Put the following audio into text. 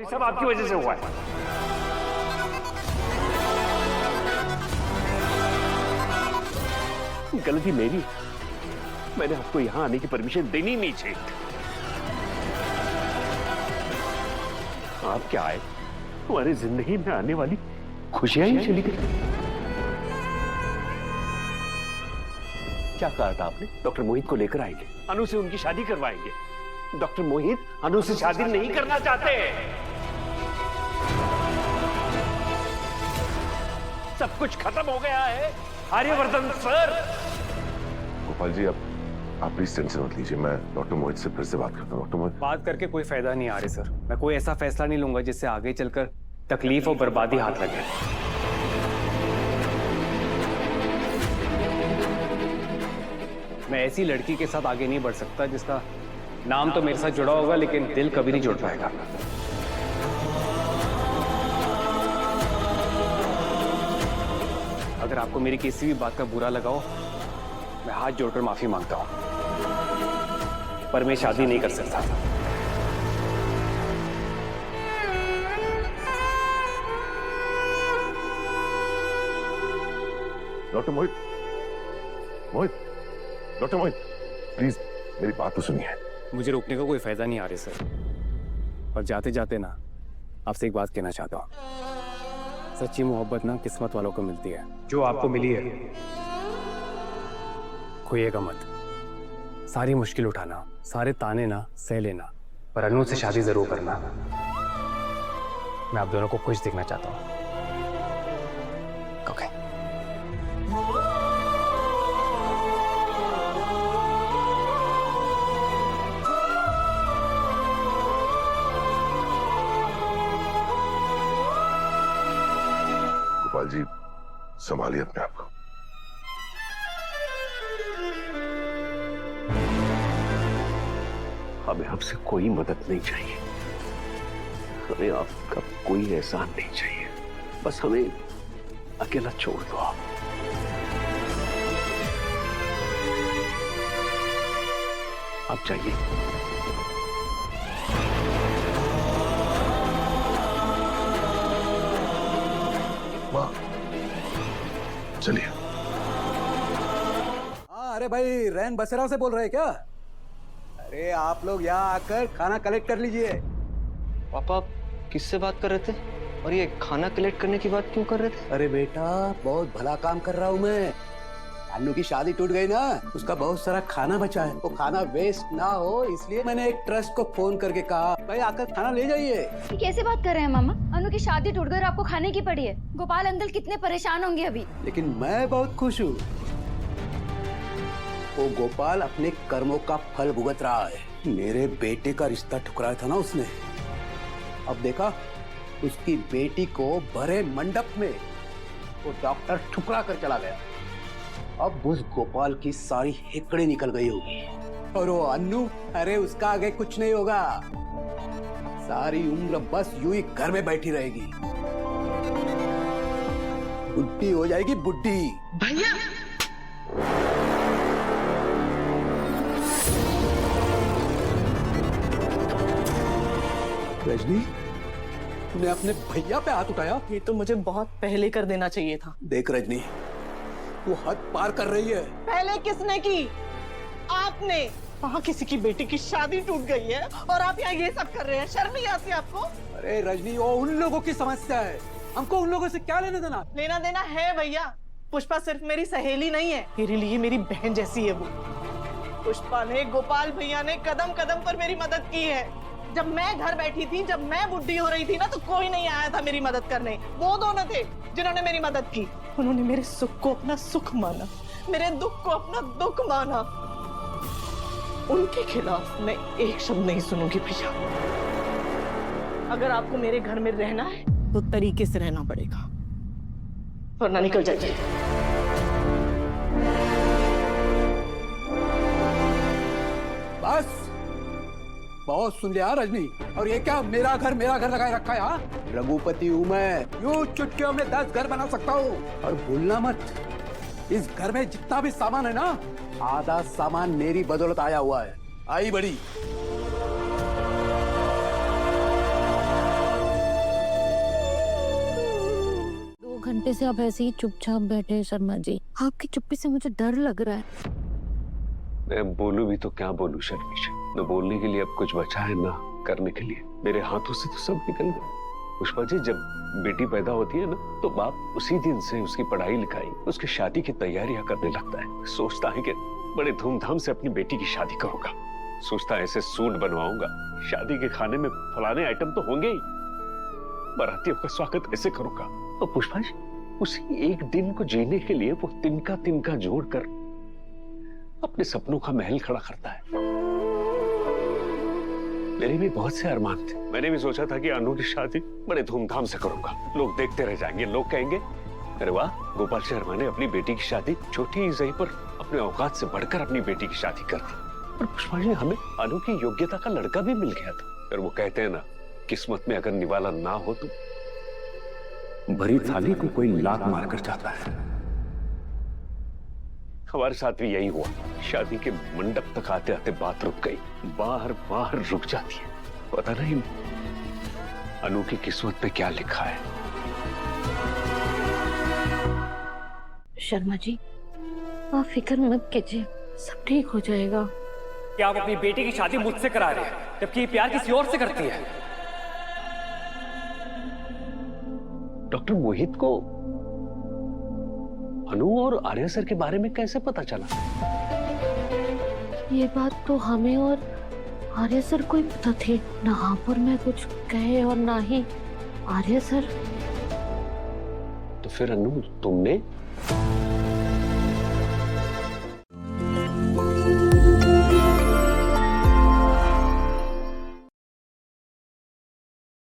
ये सब आपकी वजह से हुआ है। गलती मेरी, मैंने आपको यहां आने की परमिशन देनी नहीं चाहिए। आप क्या आए, हमारी जिंदगी में आने वाली खुशियां ही चली गई। क्या कहा था आपने? डॉक्टर मोहित को लेकर आएंगे, अनु से उनकी शादी करवाएंगे। डॉक्टर मोहित अनु से शादी नहीं करना चाहते। सब कुछ खत्म हो गया है आर्यवर्धन सर। गोपाल जी, आप प्लीज टेंशन मत लीजिए, मैं डॉक्टर मोहित से फिर से बात करता हूँ। डॉक्टर मोहित, बात करके कोई फायदा नहीं आ रही सर। मैं कोई ऐसा फैसला नहीं लूंगा जिससे आगे चलकर तकलीफ और बर्बादी हाथ लगे। मैं ऐसी लड़की के साथ आगे नहीं बढ़ सकता जिसका नाम तो मेरे साथ जुड़ा होगा लेकिन दिल कभी नहीं जुड़ पाएगा। अगर आपको मेरी किसी भी बात का बुरा लगा हो, मैं हाथ जोड़कर माफी मांगता हूं, पर मैं शादी नहीं कर सकता। Doctor Mohit, doctor Mohit, please मेरी बात तो सुनिए। मुझे रोकने का कोई फायदा नहीं आ रहा सर, पर जाते जाते ना आपसे एक बात कहना चाहता हूँ। सच्ची मोहब्बत ना किस्मत वालों को मिलती है। जो आपको मिली है खोइएगा मत। सारी मुश्किल उठाना, सारे ताने ना सह लेना, पर अनु से शादी जरूर करना। मैं आप दोनों को खुश देखना चाहता हूँ। ओके। गोपाल जी, संभालिए अपने आप को। हमें आपसे कोई मदद नहीं चाहिए, हमें आपका कोई एहसान नहीं चाहिए। बस हमें अकेला छोड़ दो आप। जाइए। वाह, चलिए। हाँ, अरे भाई रैन बसेरा से बोल रहे हैं क्या? अरे आप लोग यहाँ आकर खाना कलेक्ट कर लीजिए। पापा किससे बात कर रहे थे और ये खाना कलेक्ट करने की बात क्यों कर रहे थे? अरे बेटा बहुत भला काम कर रहा हूँ मैं। अन्नू की शादी टूट गई ना, उसका बहुत सारा खाना बचा है, वो खाना वेस्ट ना हो इसलिए मैंने एक ट्रस्ट को फोन करके कहा भाई आकर खाना ले जाइए। ये कैसे बात कर रहे हैं मामा? अनु की शादी टूट गई और आपको खाने की पड़ी है। गोपाल अंकल कितने परेशान होंगे अभी। लेकिन मैं बहुत खुश हूँ। वो गोपाल अपने कर्मों का फल भुगत रहा है। मेरे बेटे का रिश्ता ठुकराया था ना उसने, अब देखा उसकी बेटी को भरे मंडप में वो डॉक्टर ठुकरा कर चला गया। अब उस गोपाल की सारी हेकड़े निकल गई होगी। और वो अन्नू, अरे उसका आगे कुछ नहीं होगा, सारी उम्र बस यूं ही घर में बैठी रहेगी, बुढ़ी हो जाएगी बुढ़ी। भैया रजनी, तूने अपने भैया पे हाथ उठाया? ये तो मुझे बहुत पहले कर देना चाहिए था। देख रजनी, तू हद पार कर रही है। पहले किसने की? आपने। वहाँ किसी की बेटी की शादी टूट गई है और आप यहाँ ये सब कर रहे हैं, शर्म नहीं आती आपको? अरे रजनी, वो उन लोगों की समस्या है, हमको उन लोगों से क्या लेना देना? लेना देना है भैया। पुष्पा सिर्फ मेरी सहेली नहीं है, मेरे लिए मेरी बहन जैसी है वो। पुष्पा ने, गोपाल भैया ने कदम कदम पर मेरी मदद की है। जब मैं घर बैठी थी, जब मैं बुढ़ी हो रही थी ना, तो कोई नहीं आया था मेरी मदद करने। वो दोनों थे जिन्होंने मेरी मदद की। उन्होंने मेरे सुख को अपना सुख माना, मेरे दुख को अपना दुख माना। उनके खिलाफ मैं एक शब्द नहीं सुनूंगी भैया। अगर आपको मेरे घर में रहना है तो तरीके से रहना पड़ेगा, वरना निकल जाइए। बस बहुत सुन लिया रजनी। और ये क्या मेरा घर लगाए रखा है? हाँ, रघुपति हूँ मैं, यूं चुटकियों में 10 घर बना सकता हूँ। और भूलना मत, इस घर में जितना भी सामान है ना, आधा सामान मेरी बदौलत आया हुआ है। आई बड़ी। घंटे से आप ऐसे ही चुपचाप बैठे हैं शर्मा जी। आपकी चुप्पी से मुझे डर लग रहा है। मैं बोलूं भी तो क्या बोलूं शर्मिश, न बोलने के लिए अब कुछ बचा है ना करने के लिए। मेरे हाथों से तो सब निकल गया। पुष्पा जी, जब बेटी पैदा होती है ना तो बाप उसी दिन से उसकी पढ़ाई लिखाई, उसकी शादी की तैयारियां करने लगता है। सोचता है कि बड़े धूमधाम से अपनी बेटी की शादी करूंगा। सोचता है ऐसे सूट बनवाऊंगा, शादी के खाने में फलाने आइटम तो होंगे ही, बारातियों का स्वागत ऐसे करूंगा। और पुष्पा जी उसी एक दिन को जीने के लिए वो तिनका तिनका जोड़कर अपने सपनों का महल खड़ा करता है। मेरे भी बहुत से अरमान थे। मैंने भी सोचा था कि अनु की शादी बड़े धूमधाम से करूंगा, लोग देखते रह जाएंगे, लोग कहेंगे अरे वाह, गोपाल शर्मा ने अपनी बेटी की शादी छोटी ही सही पर अपने औकात से बढ़कर अपनी बेटी की शादी कर दी। पर पुष्पा जी, हमें अनु की योग्यता का लड़का भी मिल गया था। फिर वो कहते हैं ना, किस्मत में अगर निवाला ना हो तो भरी थाली को कोई लात मार कर जाता है। हमारे साथ भी यही हुआ। शादी के मंडप तक आते आते बात रुक गई, बाहर बाहर रुक जाती है। पता नहीं अनु की किस्मत में क्या लिखा है। शर्मा जी, आप फिक्र मत कीजिए, सब ठीक हो जाएगा। क्या आप अपनी बेटी की शादी मुझसे करा रहे हैं, जबकि ये प्यार किसी और से करती है? डॉक्टर मोहित को अनु और आर्या सर के बारे में कैसे पता चला? ये बात तो हमें और आर्य सर को ही पता थी। ना आप और मैं कुछ कहे और ना ही आर्य सर। तो फिर अनु, तुमने